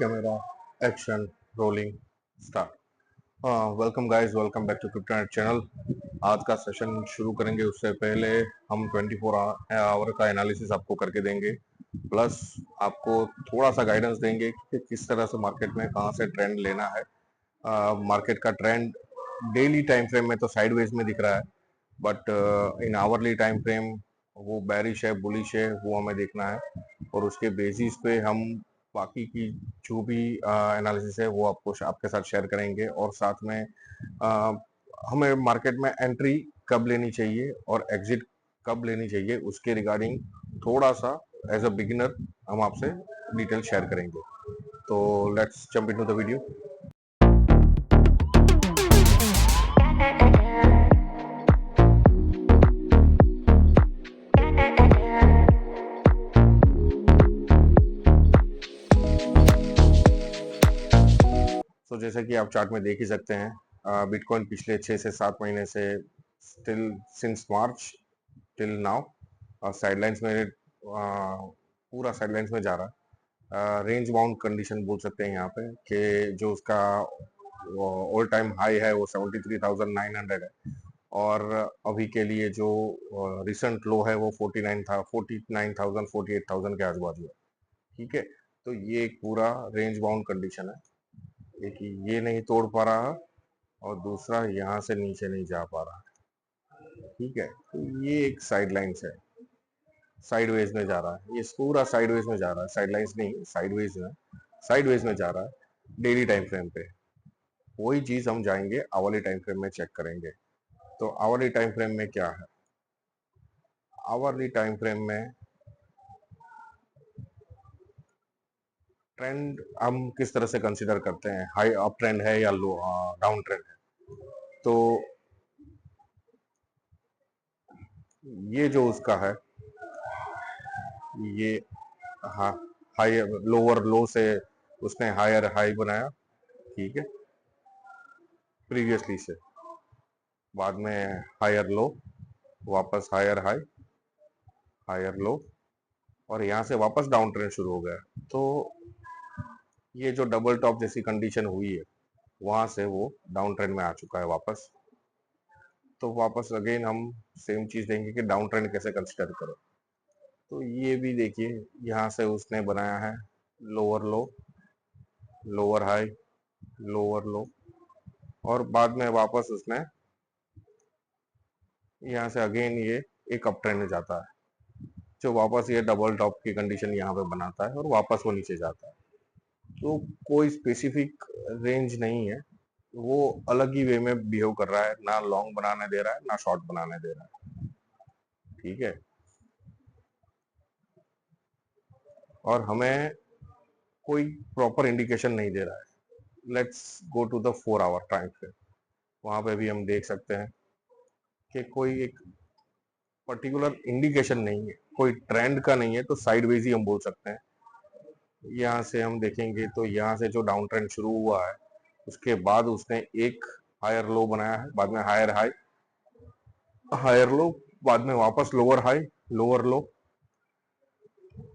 Camera action rolling start. Welcome guys, welcome back to Cryptonet channel. आज का session शुरू करेंगे उससे पहले हम 24 आवर का एनालिसिस आपको करके देंगे, प्लस आपको थोड़ा सा गाइडेंस देंगे कि किस तरह से मार्केट में कहाँ से ट्रेंड लेना है। मार्केट का ट्रेंड डेली टाइम फ्रेम में तो साइडवेज में दिख रहा है, but in hourly time frame वो बैरिश है बुलिश है वो हमें देखना है, और उसके बेसिस पे हम बाकी की जो भी एनालिसिस है वो आपको आपके साथ शेयर करेंगे। और साथ में आ, हमें मार्केट में एंट्री कब लेनी चाहिए और एग्जिट कब लेनी चाहिए उसके रिगार्डिंग थोड़ा सा एज अ बिगिनर हम आपसे डिटेल शेयर करेंगे। तो let's jump into the video. तो जैसे कि आप चार्ट में देख ही सकते हैं, बिटकॉइन पिछले 6 से 7 महीने से स्टिल सिंस मार्च टिल नाउ साइडलाइंस में, पूरा साइडलाइंस में जा रहा है। रेंज बाउंड कंडीशन बोल सकते हैं यहाँ पे कि जो उसका ऑल टाइम हाई है वो 73,900 है, और अभी के लिए जो रिसेंट लो है वो 49 था 49,000 48,000 के आजू बाजू है। ठीक है, तो ये एक पूरा रेंज बाउंड कंडीशन है। एक ये नहीं तोड़ पा रहा और दूसरा यहाँ से नीचे नहीं जा पा रहा। ठीक है, तो ये एक साइड लाइन्स है, साइडवेज में जा रहा है, ये पूरा साइडवेज में जा रहा है, साइड लाइन्स नहीं साइडवेज में जा रहा है डेली टाइम फ्रेम पे। वही चीज हम जाएंगे आवरली टाइम फ्रेम में चेक करेंगे। तो आवरली टाइम फ्रेम में क्या है? आवरली टाइम फ्रेम में ट्रेंड हम किस तरह से कंसीडर करते हैं, हाई अप ट्रेंड है या लो डाउन ट्रेंड है। तो ये जो उसका है, ये हाँ, हाई लोअर लो से उसने हायर हाई बनाया। ठीक है, प्रीवियसली से बाद में हायर लो, वापस हायर हाई, हायर लो, और यहाँ से वापस डाउन ट्रेंड शुरू हो गया। तो ये जो डबल टॉप जैसी कंडीशन हुई है वहां से वो डाउन ट्रेंड में आ चुका है वापस। तो वापस अगेन हम सेम चीज देंगे कि डाउन ट्रेंड कैसे कंसिडर करो। तो ये भी देखिए, यहाँ से उसने बनाया है लोअर लो, लोअर हाई, लोअर लो, और बाद में वापस उसने यहाँ से अगेन ये एक अप ट्रेंड में जाता है, जो वापस ये डबल टॉप की कंडीशन यहाँ पे बनाता है और वापस वो नीचे जाता है। तो कोई स्पेसिफिक रेंज नहीं है, वो अलग ही वे में बिहेव कर रहा है, ना लॉन्ग बनाने दे रहा है ना शॉर्ट बनाने दे रहा है। ठीक है, और हमें कोई प्रॉपर इंडिकेशन नहीं दे रहा है। Let's go to the 4 hour time frame. वहां पे भी हम देख सकते हैं कि कोई एक पर्टिकुलर इंडिकेशन नहीं है, कोई ट्रेंड का नहीं है, तो साइडवेज ही हम बोल सकते हैं। यहाँ से हम देखेंगे तो यहाँ से जो डाउन ट्रेंड शुरू हुआ है उसके बाद उसने एक हायर लो बनाया है, बाद में हायर हाई, हायर लो, बाद में वापस लोअर हाई, लोअर लो।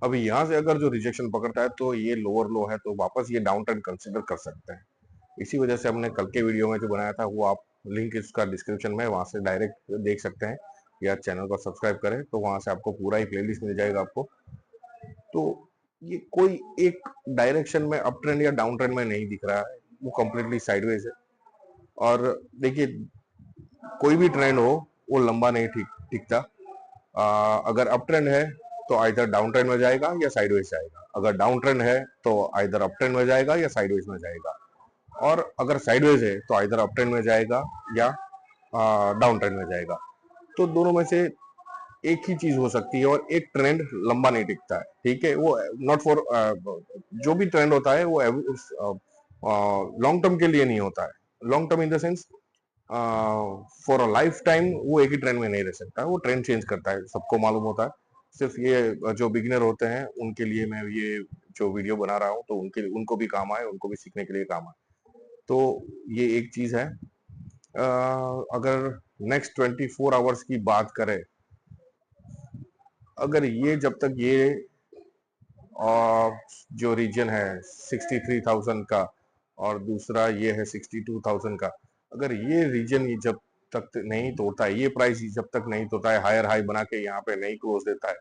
अभी यहाँ से अगर जो रिजेक्शन पकड़ता है तो ये लोअर लो है, तो वापस ये डाउन ट्रेंड कंसिडर कर सकते हैं। इसी वजह से हमने कल के वीडियो में जो बनाया था वो आप लिंक इसका डिस्क्रिप्शन में, वहां से डायरेक्ट देख सकते हैं, या चैनल को सब्सक्राइब करें तो वहां से आपको पूरा ही प्लेलिस्ट मिल जाएगा आपको। तो ये कोई एक डायरेक्शन में अप ट्रेंड या डाउन ट्रेंड में नहीं दिख रहा है, वो कम्प्लीटली साइडवेज है। और देखिए, कोई भी ट्रेंड हो वो लंबा नहीं टिकता। अगर अप ट्रेंड है तो आइदर डाउन ट्रेंड में जाएगा या साइडवेज जाएगा, अगर डाउन ट्रेंड है तो आइदर अप ट्रेंड में जाएगा या साइडवेज में जाएगा, और अगर साइडवेज है तो आइदर अप ट्रेंड में जाएगा या डाउन ट्रेंड में जाएगा। तो दोनों में से एक ही चीज हो सकती है, और एक ट्रेंड लंबा नहीं टिकता है। ठीक है, वो नॉट फॉर, जो भी ट्रेंड होता है वो लॉन्ग टर्म के लिए नहीं होता है। Long term in the sense for a life time वो एक ही ट्रेंड में नहीं रह सकता, वो ट्रेंड चेंज करता है, सबको मालूम होता है। सिर्फ ये जो बिगिनर होते हैं उनके लिए मैं ये जो वीडियो बना रहा हूँ, तो उनके उनको भी काम आए, उनको भी सीखने के लिए काम आए। तो ये एक चीज है। अगर नेक्स्ट 24 आवर्स की बात करें, अगर ये जब तक ये और जो रीजन है 63,000 का और दूसरा ये है 62,000 का, अगर ये रीजन जब तक नहीं तोड़ता है, ये प्राइस जब तक नहीं तोड़ता है, हायर हाई बना के यहाँ पे नहीं क्लोज देता है,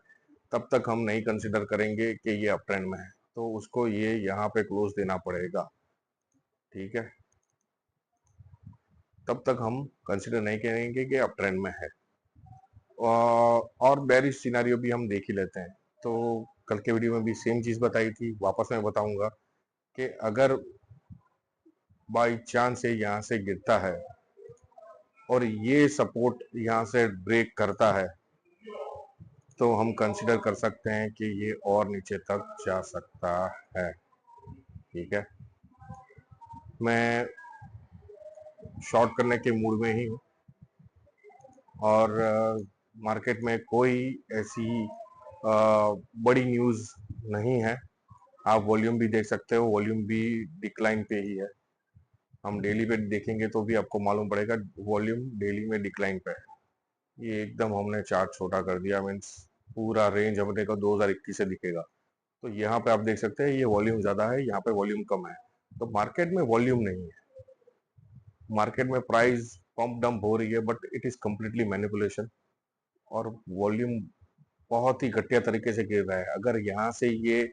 तब तक हम नहीं कंसिडर करेंगे कि ये अप ट्रेंड में है। तो उसको ये यहाँ पे क्लोज देना पड़ेगा, ठीक है, तब तक हम कंसिडर नहीं करेंगे कि अप ट्रेंड में है। और बेरिश सिनारियो भी हम देख ही लेते हैं। तो कल के वीडियो में भी सेम चीज बताई थी, वापस मैं बताऊंगा कि अगर बाई चांस से यहाँ से गिरता है और ये सपोर्ट यहाँ से ब्रेक करता है, तो हम कंसिडर कर सकते हैं कि ये और नीचे तक जा सकता है, ठीक है। मैं शॉर्ट करने के मूड में ही हूँ और मार्केट में कोई ऐसी बड़ी न्यूज़ नहीं है। आप वॉल्यूम भी देख सकते हो, वॉल्यूम भी डिक्लाइन पे ही है। हम डेली पे देखेंगे तो भी आपको मालूम पड़ेगा वॉल्यूम डेली में डिक्लाइन पे है। ये एकदम हमने चार्ट छोटा कर दिया, मीन्स पूरा रेंज अपने को 2021 से दिखेगा। तो यहाँ पे आप देख सकते हैं ये वॉल्यूम ज्यादा है, यहाँ पे वॉल्यूम कम है। तो मार्केट में वॉल्यूम नहीं है, मार्केट में प्राइस पंप डंप हो रही है, but it is completely manipulation. और वॉल्यूम बहुत ही घटिया तरीके से गिर रहा है। अगर यहाँ से ये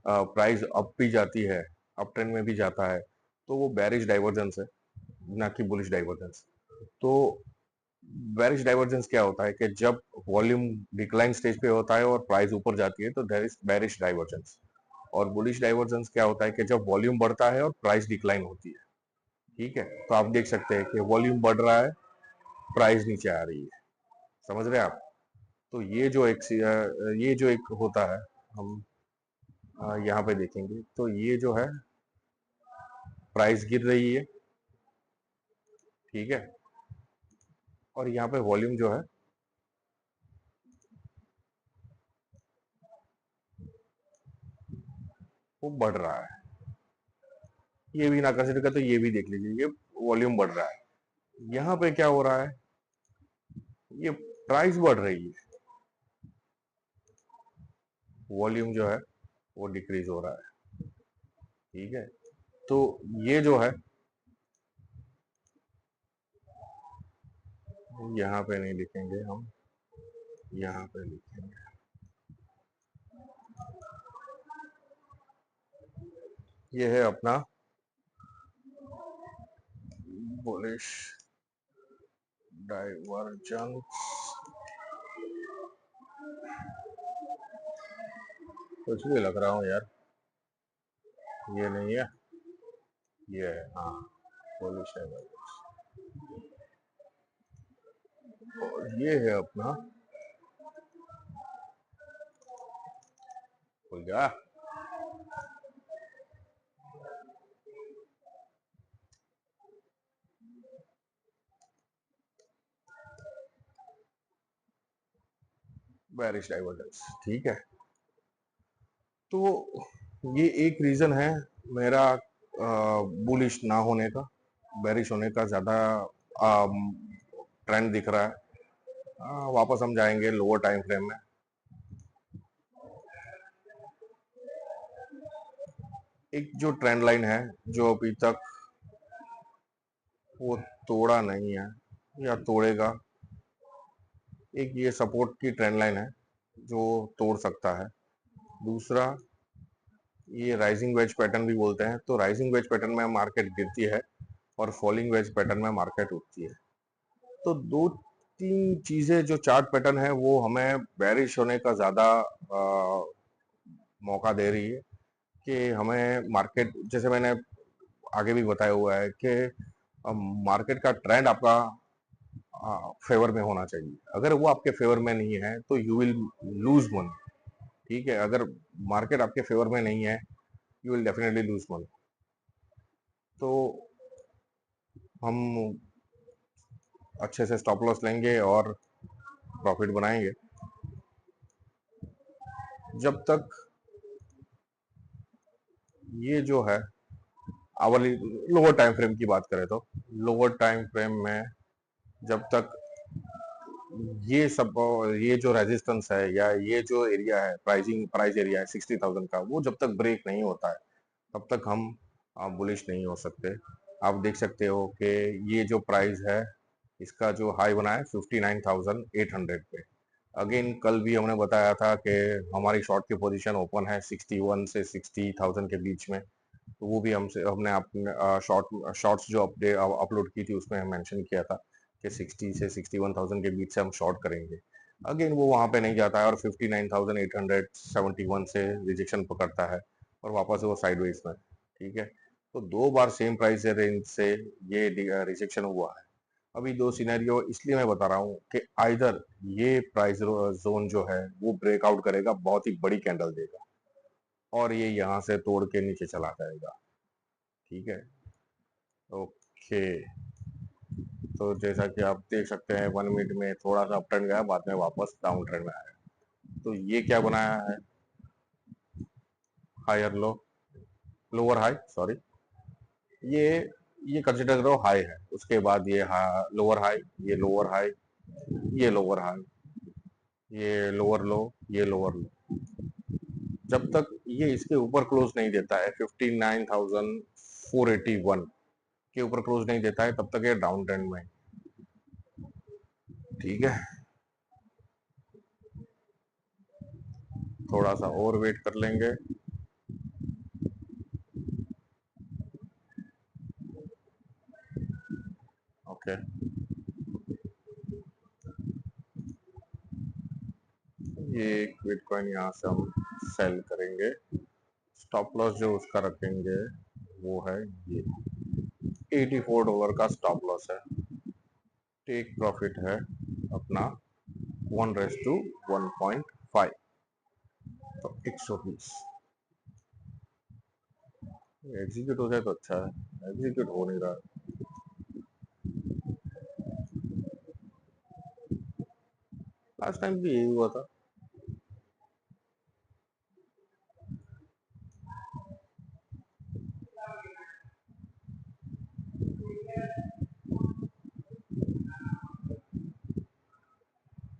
प्राइस अप भी जाती है, अप ट्रेंड में भी जाता है, तो वो बेरिश डाइवर्जेंस है, ना कि बुलिश डाइवर्जेंस। तो बेरिश डाइवर्जेंस क्या होता है कि जब वॉल्यूम डिक्लाइन स्टेज पे होता है और प्राइस ऊपर जाती है, तो देयर इज बेरिश डाइवर्जेंस। और बुलिश डाइवर्जेंस क्या होता है कि जब वॉल्यूम बढ़ता है और प्राइस डिक्लाइन होती है, ठीक है। तो आप देख सकते हैं कि वॉल्यूम बढ़ रहा है, प्राइस नीचे आ रही है, समझ रहे हैं आप। तो ये जो एक होता है, हम यहाँ पे देखेंगे तो ये जो है प्राइस गिर रही है, ठीक है, और यहाँ पे वॉल्यूम जो है वो बढ़ रहा है। ये भी ना कंसिडर कर तो ये भी देख लीजिए, ये वॉल्यूम बढ़ रहा है। यहाँ पे क्या हो रहा है, ये प्राइस बढ़ रही है, वॉल्यूम जो है वो डिक्रीज हो रहा है, ठीक है। तो ये जो है यहाँ पे नहीं लिखेंगे हम, यहाँ पे लिखेंगे। ये है अपना बुलिश डाइवर्जेंस। कुछ भी लग रहा हूँ यार, ये नहीं है, ये है, हाँ, बुलिश डाइवर्जेंस। और ये है अपना, खुल गया, बेरिश डाइवर्जेंस, ठीक है। तो ये एक रीजन है मेरा बुलिश ना होने का, बेरिश होने का ज्यादा ट्रेंड दिख रहा है। वापस हम जाएंगे लोअर टाइम फ्रेम में। एक जो ट्रेंड लाइन है जो अभी तक वो तोड़ा नहीं है या तोड़ेगा, एक ये सपोर्ट की ट्रेंड लाइन है जो तोड़ सकता है। दूसरा ये राइजिंग वेज पैटर्न भी बोलते हैं। तो राइजिंग वेज पैटर्न में मार्केट गिरती है और फॉलिंग वेज पैटर्न में मार्केट उठती है। तो दो तीन चीजें जो चार्ट पैटर्न है वो हमें बेरिश होने का ज्यादा मौका दे रही है कि हमें मार्केट, जैसे मैंने आगे भी बताया हुआ है कि मार्केट का ट्रेंड आपका फेवर में होना चाहिए। अगर वो आपके फेवर में नहीं है तो यू विल लूज मनी, ठीक है। अगर मार्केट आपके फेवर में नहीं है, you will definitely lose money. तो हम अच्छे से स्टॉप लॉस लेंगे और प्रॉफिट बनाएंगे। जब तक ये जो है आवरली लोअर टाइम फ्रेम की बात करें, तो लोअर टाइम फ्रेम में जब तक ये सब ये जो रेजिस्टेंस है या ये जो एरिया है, प्राइस एरिया है 60,000 का, वो जब तक ब्रेक नहीं होता है तब तक हम बुलिश नहीं हो सकते। आप देख सकते हो कि ये जो प्राइस है, इसका जो हाई बना है 59,800 पे। अगेन कल भी हमने बताया था कि हमारी शॉर्ट की पोजीशन ओपन है 61 से 60,000 के बीच में। तो वो भी हमने अपने शॉर्ट्स जो अपलोड की थी उसमें मेंशन किया था कि 60 से 61,000 के बीच से हम शॉर्ट करेंगे। अगेन वो वहां पे नहीं जाता है और 59,871 से रिजेक्शन पकड़ता है और वापस वो साइडवेज में। ठीक है, तो दो बार सेम प्राइस रेंज से ये रिजेक्शन हुआ है। अभी दो सिनेरियो इसलिए मैं बता रहा हूँ कि आइदर ये प्राइस जोन जो है वो ब्रेकआउट करेगा, बहुत ही बड़ी कैंडल देगा और ये यहाँ से तोड़ के नीचे चला जाएगा। ठीक है, ओके। तो जैसा कि आप देख सकते हैं 1 मिनट में थोड़ा सा अप ट्रेंड गया, बाद में वापस डाउन ट्रेंड में आया। तो ये क्या बनाया है, higher low, lower high, sorry, ये ये कंसिडर करो हाई है, उसके बाद ये लोअर हाई, ये लोअर हाई, ये लोअर हाई, ये लोअर लो, ये लोअर लो। जब तक ये इसके ऊपर क्लोज नहीं देता है 59,481 के ऊपर क्लोज नहीं देता है तब तक ये डाउन ट्रेंड में है। ठीक है, थोड़ा सा और वेट कर लेंगे। ओके, ये एक बिटकॉइन यहाँ से हम सेल करेंगे। स्टॉप लॉस जो उसका रखेंगे वो है ये $84 का स्टॉप लॉस है। टेक प्रॉफिट है अपना 1:1.5, तो 120। एग्जीक्यूट हो जाए तो अच्छा है, एग्जीक्यूट हो नहीं रहा। लास्ट टाइम भी यही हुआ था।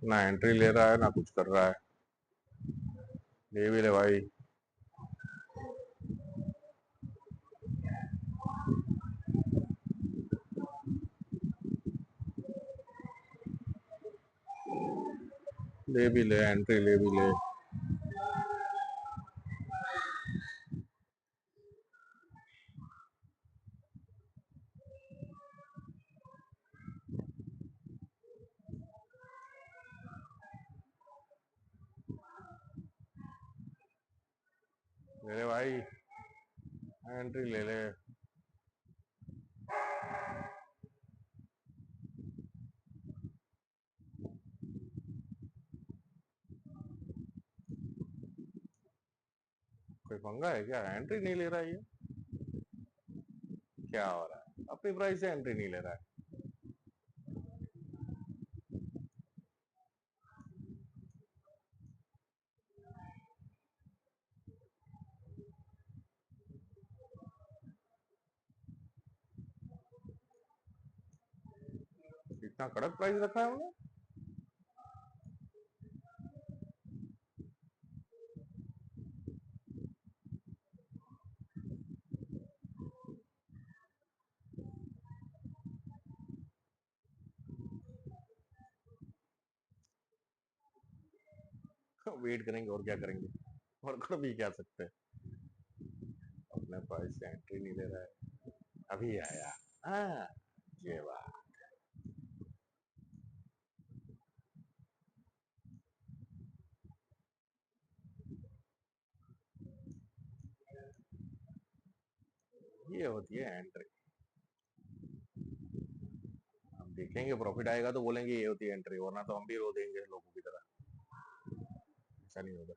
ना एंट्री ले रहा है ना कुछ कर रहा है। ले भी ले भाई। ले भी ले, एंट्री ले भी ले। ले ले भाई, एंट्री ले ले। कोई पंगा है क्या, एंट्री नहीं ले रहा है ये? क्या हो रहा है, अपनी प्राइस से एंट्री नहीं ले रहा है। इतना कड़क प्राइस रखा है हमने। वेट करेंगे और क्या करेंगे, और कर भी क्या सकते हैं। अपने प्राइस से एंट्री नहीं ले रहा है, अभी आया। हाँ, ये बात। ये होती है एंट्री। अब देखेंगे प्रॉफिट आएगा तो बोलेंगे ये होती है एंट्री, वरना तो हम भी रो देंगे लोगों की तरह। ऐसा नहीं होगा।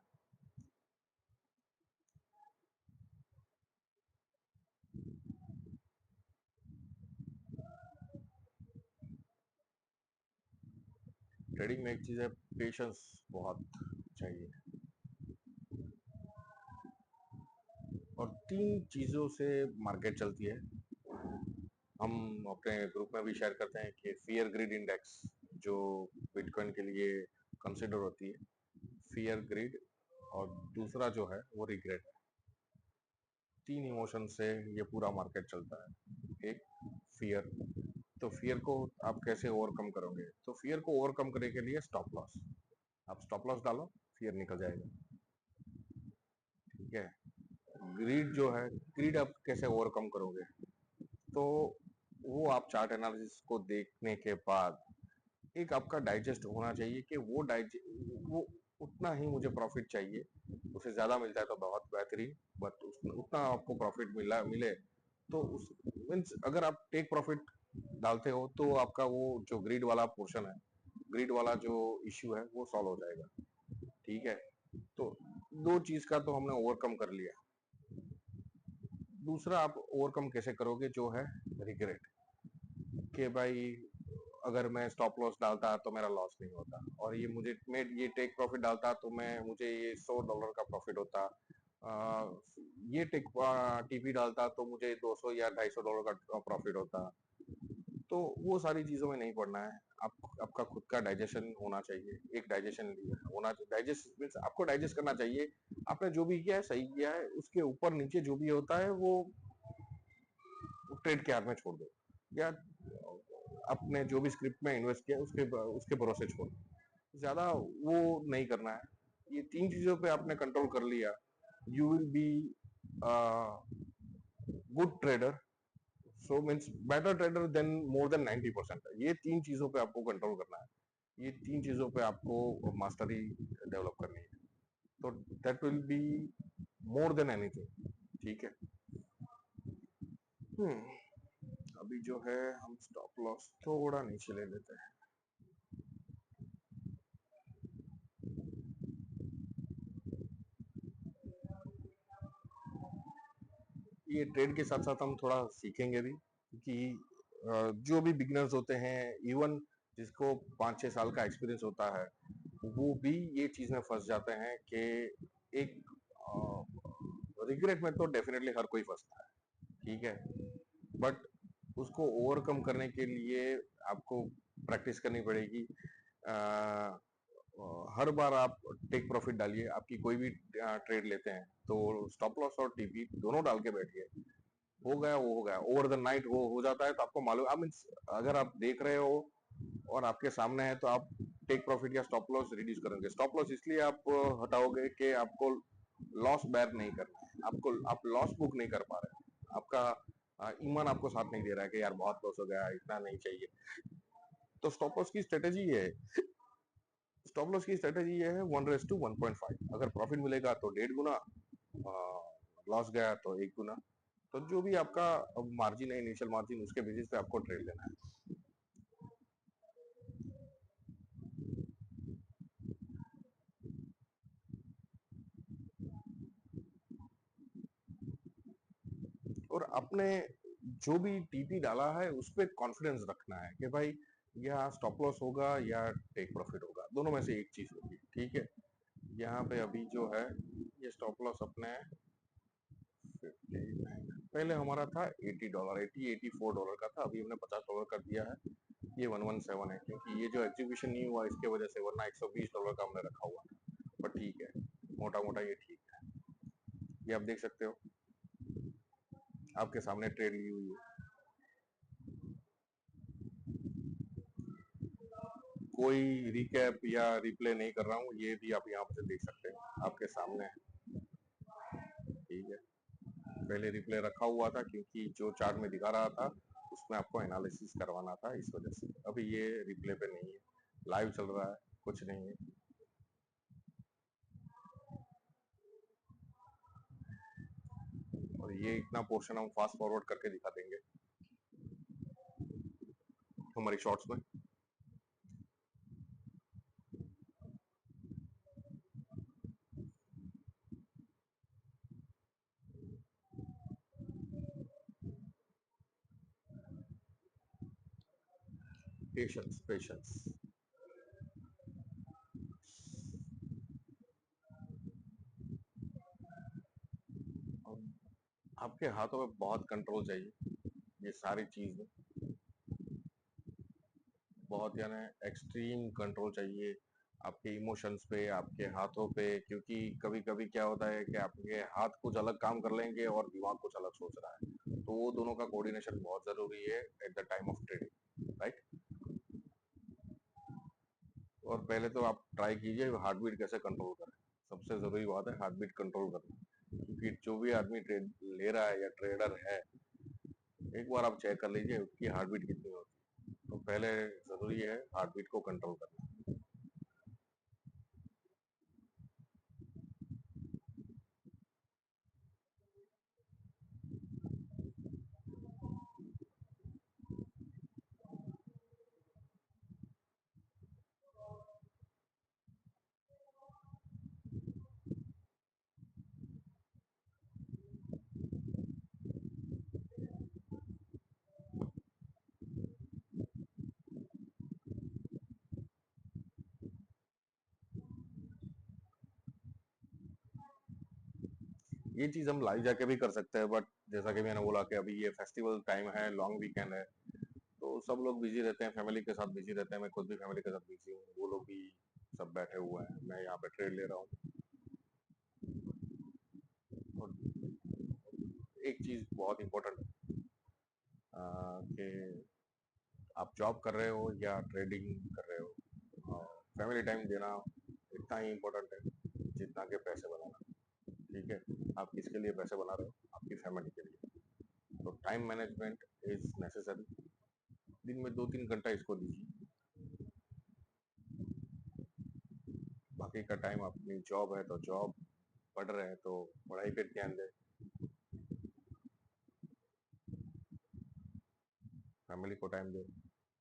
ट्रेडिंग में एक चीज है, पेशेंस बहुत चाहिए। और तीन चीजों से मार्केट चलती है। हम अपने ग्रुप में भी शेयर करते हैं कि फियर ग्रिड इंडेक्स, जो बिटकॉइन के लिए कंसिडर होती है, फियर, ग्रीड, और दूसरा जो है वो रिग्रेट। तीन इमोशन से ये पूरा मार्केट चलता है। एक फियर, तो फियर को आप कैसे ओवरकम करोगे? तो फियर को ओवरकम करने के लिए स्टॉप लॉस, आप स्टॉप लॉस डालो, फियर निकल जाएगा। ठीक है। ग्रीड जो है, ग्रीड आप कैसे ओवरकम करोगे? तो वो आप चार्ट एनालिसिस को देखने के बाद एक आपका डाइजेस्ट होना चाहिए कि वो उतना ही मुझे प्रॉफिट चाहिए, उससे ज्यादा मिलता है तो बहुत बेहतरीन, बट उतना आपको प्रॉफिट मिले तो उस मीन्स अगर आप टेक प्रॉफिट डालते हो तो आपका वो जो ग्रीड वाला पोर्शन है, ग्रीड वाला जो इश्यू है वो सॉल्व हो जाएगा। ठीक है। तो दो चीज का तो हमने ओवरकम कर लिया। दूसरा आप ओवरकम कैसे करोगे, जो है रिग्रेट, कि भाई अगर मैं स्टॉप लॉस डालता तो मेरा लॉस नहीं होता, और मैं ये टेक प्रॉफिट डालता तो मुझे ये $100 का प्रॉफिट होता। ये टेक टीपी डालता तो मुझे 200 या $250 का प्रॉफिट होता। तो वो सारी चीजों में नहीं पड़ना है। आपका खुद का डाइजेशन होना चाहिए, एक डाइजेशन होना, डाइजेस्ट मीन्स आपको डाइजेस्ट करना चाहिए आपने जो भी किया है सही किया है, उसके ऊपर नीचे जो भी होता है वो ट्रेड के हाथ में छोड़ दो, या अपने जो भी स्क्रिप्ट में इन्वेस्ट किया उसके उसके भरोसे छोड़ दो, ज्यादा वो नहीं करना है। ये तीन चीजों पे आपने कंट्रोल कर लिया, you will be good trader, so means better trader than more than 90%। ये तीन चीजों पे आपको कंट्रोल करना है, ये तीन चीजों पे आपको मास्टरी डेवलप करनी है, तो that will be more than anything. ठीक है। अभी जो है हम स्टॉप लॉस थोड़ा नीचे ले लेते हैं। ये ट्रेड के साथ साथ हम थोड़ा सीखेंगे भी, क्योंकि जो भी बिगिनर्स होते हैं, इवन जिसको 5-6 साल का एक्सपीरियंस होता है, वो भी ये चीज में फंस जाते हैं कि एक रिग्रेट में तो डेफिनेटली हर कोई फंसता है। ठीक है। बट उसको ओवरकम करने के लिए आपको प्रैक्टिस करनी पड़ेगी। हर बार आप टेक प्रॉफिट डालिए, आपकी कोई भी ट्रेड लेते हैं तो स्टॉप लॉस और टीपी दोनों डाल के बैठिए, हो गया वो हो गया, ओवर द नाइट वो हो जाता है तो आपको मालूम, आई मीन अगर आप देख रहे हो और आपके सामने है तो आप टेक प्रॉफिट या स्टॉप लॉस रिड्यूस करेंगे। स्टॉप लॉस इसलिए आप हटाओगे कि आपको लॉस बेयर नहीं करना है, आपको आप लॉस बुक नहीं कर पा रहे, आपका ईमान आपको साथ नहीं दे रहा है कि यार बहुत लॉस हो गया, इतना नहीं चाहिए। तो स्टॉप लॉस की स्ट्रेटेजी ये है, स्टॉप लॉस की स्ट्रेटेजी ये है 1:1.5, अगर प्रॉफिट मिलेगा तो 1.5 गुना, लॉस गया तो 1 गुना। तो जो भी आपका मार्जिन है, इनिशियल मार्जिन, उसके बेसिस पे आपको ट्रेड लेना है। और अपने जो भी टीपी डाला है उस पर कॉन्फिडेंस रखना है कि भाई या स्टॉप लॉस होगा या टेक प्रॉफिट होगा, दोनों में से एक चीज होगी। ठीक है। यहाँ पे अभी जो है ये स्टॉप लॉस अपने 59, पहले हमारा था $80, 84 का था, अभी हमने $50 कर दिया है। ये 117 है, क्योंकि ये जो एग्जीक्यूशन नहीं हुआ इसके वजह से, वरना $120 का हमने रखा हुआ था। पर ठीक है, मोटा मोटा ये ठीक है। ये आप देख सकते हो, आपके सामने ट्रेड ली हुई है, कोई रिकैप या रिप्ले नहीं कर रहा हूँ, ये भी आप यहाँ पे देख सकते हैं, आपके सामने है। ठीक है। पहले रिप्ले रखा हुआ था क्योंकि जो चार्ट में दिखा रहा था उसमें आपको एनालिसिस करवाना था, इस वजह से अभी ये रिप्ले पे नहीं है, लाइव चल रहा है, कुछ नहीं है। और ये इतना पोर्शन हम फास्ट फॉरवर्ड करके दिखा देंगे हमारी शॉर्ट्स में। Patience, patience. आपके हाथों में बहुत कंट्रोल चाहिए, ये सारी चीज में। बहुत यानी एक्सट्रीम कंट्रोल चाहिए आपके इमोशंस पे, आपके हाथों पे, क्योंकि कभी कभी क्या होता है कि आपके हाथ कुछ अलग काम कर लेंगे और दिमाग कुछ अलग सोच रहा है, तो वो दोनों का कोऑर्डिनेशन बहुत जरूरी है at the time of trading, right. और पहले तो आप ट्राई कीजिए हार्ट बीट कैसे कंट्रोल करें। सबसे जरूरी बात है हार्ट बीट कंट्रोल करना, क्योंकि जो भी आदमी ट्रेड ले रहा है या ट्रेडर है, एक बार आप चेक कर लीजिए उसकी हार्ट बीट कितनी होती है। तो पहले जरूरी है हार्ट बीट को कंट्रोल करना। ये चीज हम लाइव जाके भी कर सकते हैं, बट जैसा कि मैंने बोला कि अभी ये फेस्टिवल टाइम है, लॉन्ग वीकेंड है, तो सब लोग बिजी रहते हैं, फैमिली के साथ बिजी रहते हैं। मैं खुद भी फैमिली के साथ बिजी हूँ, वो लोग भी सब बैठे हुए हैं, मैं यहाँ पे ट्रेड ले रहा हूँ। और एक चीज बहुत इंपॉर्टेंट है कि आप जॉब कर रहे हो या ट्रेडिंग कर रहे हो, फैमिली टाइम देना इतना ही इम्पोर्टेंट है जितना कि पैसे बनाना। ठीक है, आप किसके लिए पैसे बना रहे हो? आपकी फैमिली के लिए। तो टाइम मैनेजमेंट इज नेसेसरी। दिन में 2-3 घंटा इसको दीजिए, बाकी का टाइम अपनी जॉब है तो जॉब, पढ़ रहे हैं तो पढ़ाई पे ध्यान दें, फैमिली को टाइम दें।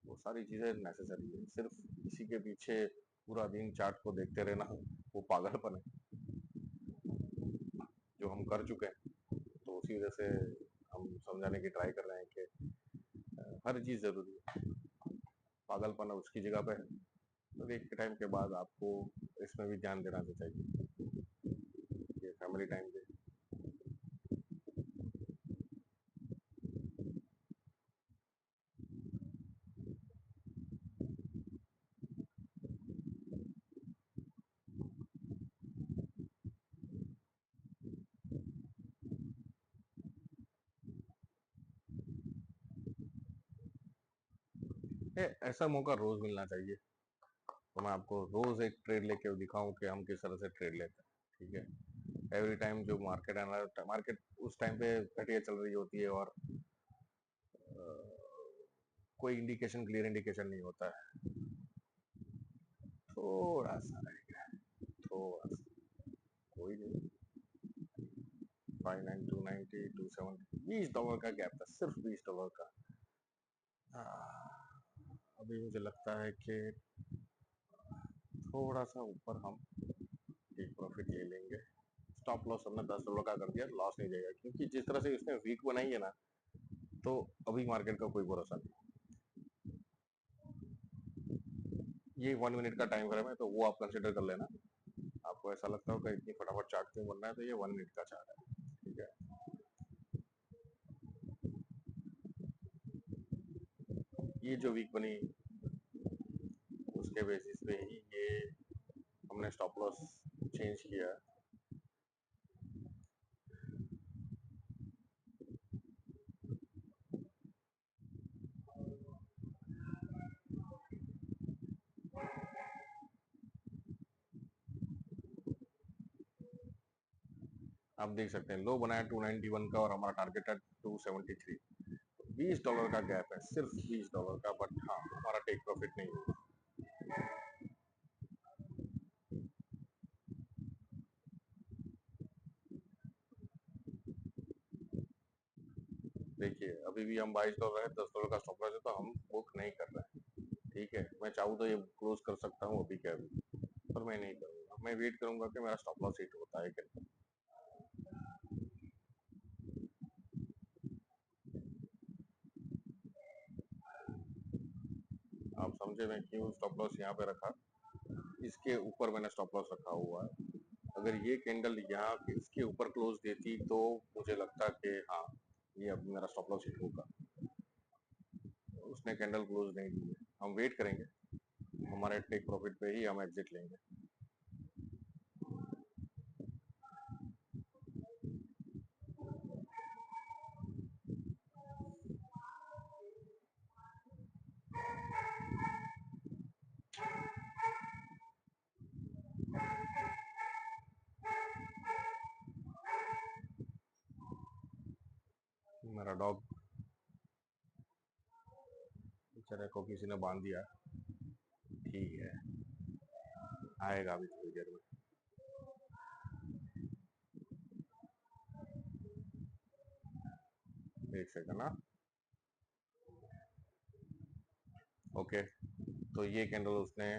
वो सारी चीजें नेसेसरी है। सिर्फ इसी के पीछे पूरा दिन चार्ट को देखते रहना वो पागलपन है, जो हम कर चुके हैं। तो उसी वजह से हम समझाने की ट्राई कर रहे हैं कि हर चीज जरूरी है, पागलपन उसकी जगह पे है। तो एक टाइम के बाद आपको इसमें भी ध्यान देना तो चाहिए कि फैमिली टाइम दे। ऐसा मौका रोज मिलना चाहिए, तो मैं आपको रोज एक ट्रेड लेके दिखाऊं कि हम किस तरह से ट्रेड लेते हैं। ठीक है, एवरी टाइम जो मार्केट है, मार्केट उस टाइम पे घटिया चल रही होती है और कोई इंडिकेशन, क्लियर इंडिकेशन नहीं होता है। थोड़ा सा रह गया, थोड़ा सा, कोई नहीं। 59290, 270, $20 का गैप था, सिर्फ $20 का। अभी मुझे लगता है कि थोड़ा सा ऊपर हम टेक प्रॉफिट ले लेंगे। स्टॉप लॉस हमने $10 का कर दिया, लॉस नहीं जाएगा, क्योंकि जिस तरह से उसने वीक बनाई है ना, तो अभी मार्केट का कोई भरोसा नहीं। ये 1 मिनट का टाइम फ्रेम है, तो वो आप कंसिडर कर लेना। आपको ऐसा लगता होगा इतनी फटाफट चार्ट क्यों बन रहा है, तो ये 1 मिनट का चार्ट है। ठीक है, ये जो वीक बनी उसके बेसिस पे ही ये हमने स्टॉप लॉस चेंज किया। आप देख सकते हैं लो बनाया 291 का और हमारा टारगेट है 273। $20 का गैप है, सिर्फ $20 का, बट हाँ हमारा टेक प्रॉफिट नहीं हुआ। देखिए अभी भी हम $22 है, $10 का स्टॉप लॉस है, तो हम बुक नहीं कर रहे हैं। ठीक है, मैं चाहूँ तो ये क्लोज कर सकता हूँ अभी के अभी, पर मैं नहीं करूंगा। मैं वेट करूंगा कि मेरा स्टॉप लॉस हिट होता है कि नहीं। आप समझे मैं क्यों स्टॉप लॉस यहाँ पे रखा? इसके ऊपर मैंने स्टॉप लॉस रखा हुआ है। अगर ये कैंडल यहाँ इसके ऊपर क्लोज देती तो मुझे लगता कि हाँ ये अब मेरा स्टॉप लॉस हिट होगा। उसने कैंडल क्लोज नहीं दी है, हम वेट करेंगे, हमारे टेक प्रॉफिट पे ही हम एग्जिट लेंगे। मेरा डॉग बेचारे को किसी ने बांध दिया, ठीक है, आएगा अभी थोड़ी देर में। एक सेकंड ना। ओके, तो ये कैंडल उसने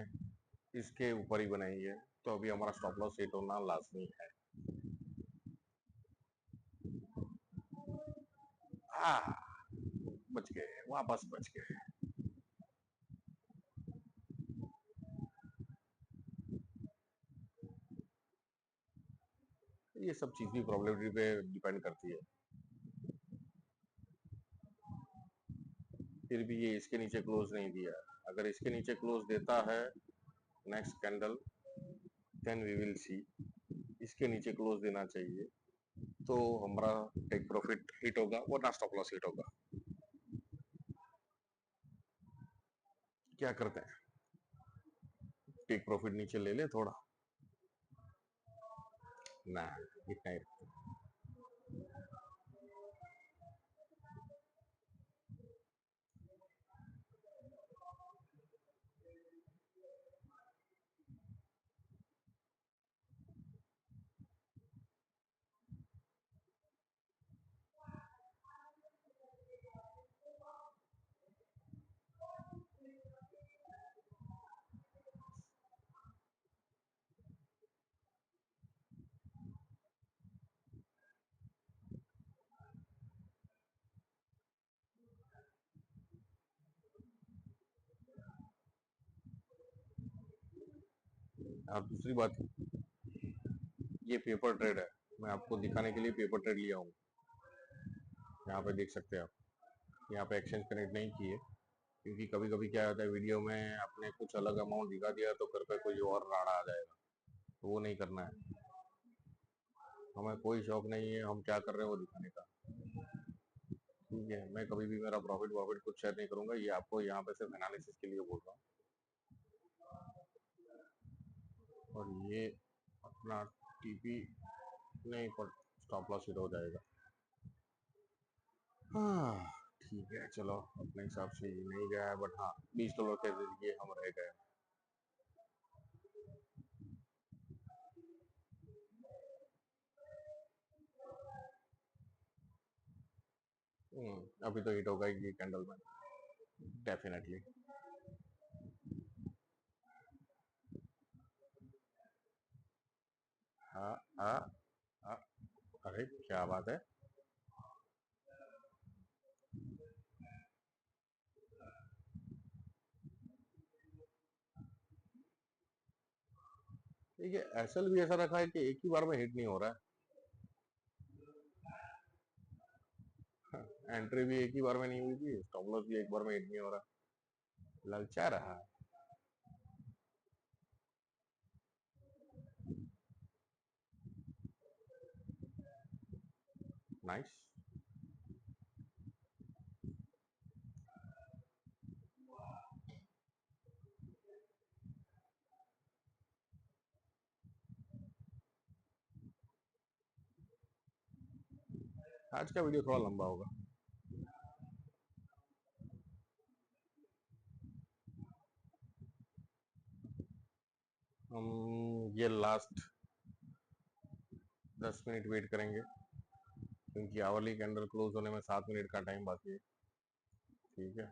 इसके ऊपर ही बनाई है, तो अभी हमारा स्टॉप लॉस हिट होना लाजमी है। आ, बच गए, वापस बच गए। ये सब चीज भी प्रोबेबिलिटी पे डिपेंड करती है। फिर भी ये इसके नीचे क्लोज नहीं दिया, अगर इसके नीचे क्लोज देता है next candle, then we will see. इसके नीचे क्लोज देना चाहिए, तो हमारा टेक प्रॉफिट हिट होगा वरना स्टॉप लॉस हिट होगा। क्या करते हैं, टेक प्रॉफिट नीचे ले ले थोड़ा ना, इतना ही। और दूसरी बात, ये पेपर ट्रेड है, मैं आपको दिखाने के लिए पेपर ट्रेड लिया हूँ। यहाँ पे देख सकते हैं आप, यहाँ पे एक्सचेंज कनेक्ट नहीं किए, क्योंकि कभी कभी क्या होता है वीडियो में आपने कुछ अलग अमाउंट दिखा दिया तो फिर पे कोई और राड़ा आ जाएगा, तो वो नहीं करना है। हमें कोई शौक नहीं है हम क्या कर रहे हैं वो दिखाने का, ठीक है। मैं कभी भी मेरा प्रॉफिट वॉफिट कुछ शेयर नहीं करूंगा, ये आपको यहाँ पे सिर्फ एनालिसिस के लिए बोल रहा हूँ। और ये अपना टीपी नहीं, पर स्टॉप लॉस हिट हो जाएगा। हाँ ठीक है, चलो अपने हिसाब से ये नहीं गया है, बट हाँ $20 के जरिए हम रह गए। अभी तो हिट होगा ये कैंडल में डेफिनेटली। हाँ हाँ हाँ, अरे क्या बात है। ठीक है, एसएल भी ऐसा रखा है कि एक ही बार में हिट नहीं हो रहा है। एंट्री भी एक ही बार में नहीं हुई थी, स्टॉप लॉस भी एक बार में हिट नहीं हो रहा, ललचा रहा है। नाइस। आज का वीडियो थोड़ा लंबा होगा। हम ये लास्ट 10 मिनट वेट करेंगे, क्योंकि आवरली कैंडल क्लोज होने में 7 मिनट का टाइम बाकी है, ठीक है।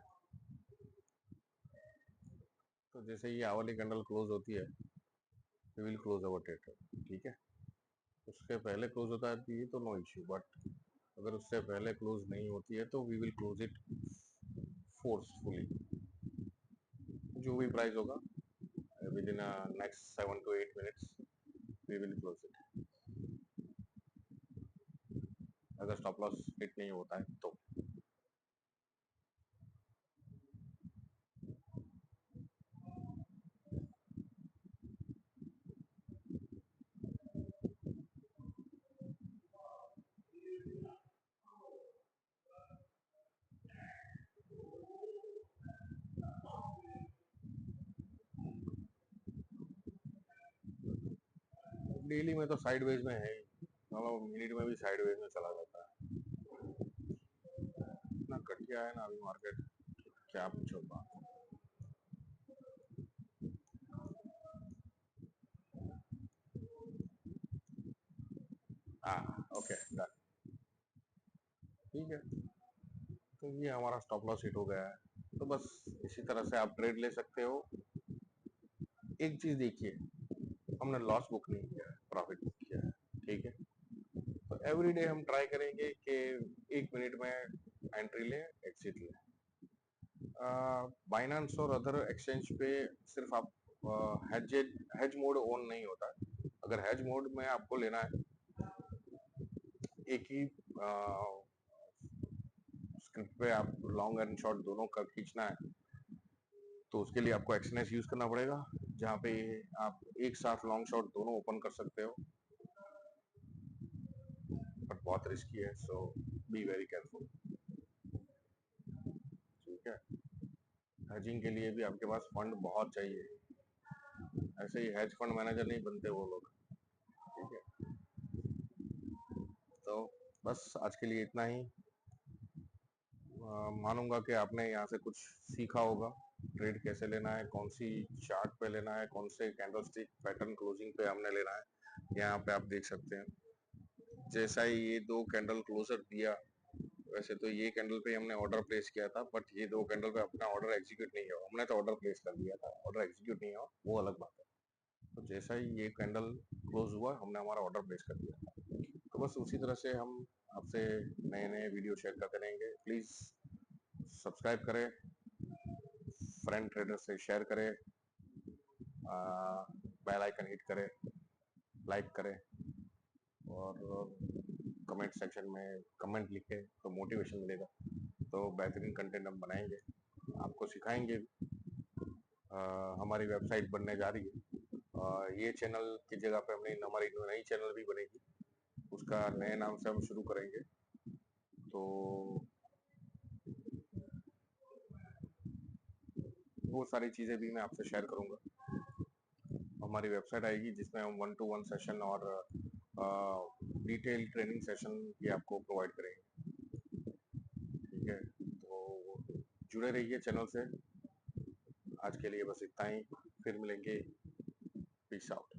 तो जैसे ये आवरली कैंडल क्लोज होती है, we will close our trade, ठीक है। उसके पहले क्लोज होता है तो नो इश्यू, बट अगर उससे पहले क्लोज नहीं होती है तो we will close it forcefully, जो भी प्राइस होगा within next 7 to 8 minutes we will close it, अगर स्टॉप लॉस हिट नहीं होता है तो। डेली में तो साइडवेज में है ही, मतलब मिनट में भी साइडवेज में चला जाता है। इतना घटिया है ना अभी मार्केट, क्या पूछो बात। हाँ ओके डन, ठीक है। तो ये हमारा स्टॉप लॉस हिट हो गया है, तो बस इसी तरह से आप ट्रेड ले सकते हो। एक चीज देखिए, हमने लॉस बुक नहीं किया है, प्रॉफिट बुक किया है, ठीक है। तो एवरी डे हम ट्राई करेंगे कि 1 मिनट में एंट्री लें, एक्सिट लें। बाइनांस और अदर एक्सचेंज पे सिर्फ आप हेज हेज मोड ऑन नहीं होता। अगर हेज मोड में आपको लेना है, एक ही स्क्रिप्ट पे आप लॉन्ग एंड शॉर्ट दोनों का खींचना है, तो उसके लिए आपको एक्सएनएस यूज करना पड़ेगा, जहाँ पे आप एक साथ लॉन्ग शॉर्ट दोनों ओपन कर सकते हो, बट बहुत रिस्की है, सो बी वेरी केयरफुल, ठीक है। हेजिंग के लिए भी आपके पास फंड बहुत चाहिए, ऐसे ही हेज फंड मैनेजर नहीं बनते वो लोग, ठीक है। तो बस आज के लिए इतना ही। मानूंगा कि आपने यहाँ से कुछ सीखा होगा, ट्रेड कैसे लेना है, कौन सी चार्ट पे लेना है, कौन से कैंडलस्टिक पैटर्न क्लोजिंग पे हमने लेना है। यहाँ पे आप देख सकते हैं, जैसा ही ये दो कैंडल क्लोजर दिया, वैसे तो ये कैंडल पे हमने ऑर्डर प्लेस किया था, बट ये दो कैंडल पे अपना ऑर्डर एग्जीक्यूट नहीं हुआ। हमने तो ऑर्डर प्लेस कर दिया था, ऑर्डर एग्जीक्यूट नहीं हुआ, वो अलग बात है। तो जैसा ही ये कैंडल क्लोज हुआ, हमने हमारा ऑर्डर प्लेस कर दिया था। तो बस उसी तरह से हम आपसे नए नए वीडियो शेयर करते रहेंगे। प्लीज सब्सक्राइब करें, फ्रेंड ट्रेडर से शेयर करें, बेल आइकन हिट करें, लाइक करें, और कमेंट सेक्शन में कमेंट लिखें तो मोटिवेशन मिलेगा। तो बेहतरीन कंटेंट हम बनाएंगे, आपको सिखाएंगे। हमारी वेबसाइट बनने जा रही है, ये चैनल की जगह पे हमने हमारी नई चैनल भी बनेगी, उसका नए नाम से हम शुरू करेंगे। तो वो सारी चीजें भी मैं आपसे शेयर करूंगा। हमारी वेबसाइट आएगी जिसमें हम 1-to-1 सेशन और डिटेल ट्रेनिंग सेशन भी आपको प्रोवाइड करेंगे, ठीक है। तो जुड़े रहिए चैनल से। आज के लिए बस इतना ही, फिर मिलेंगे, पीस आउट।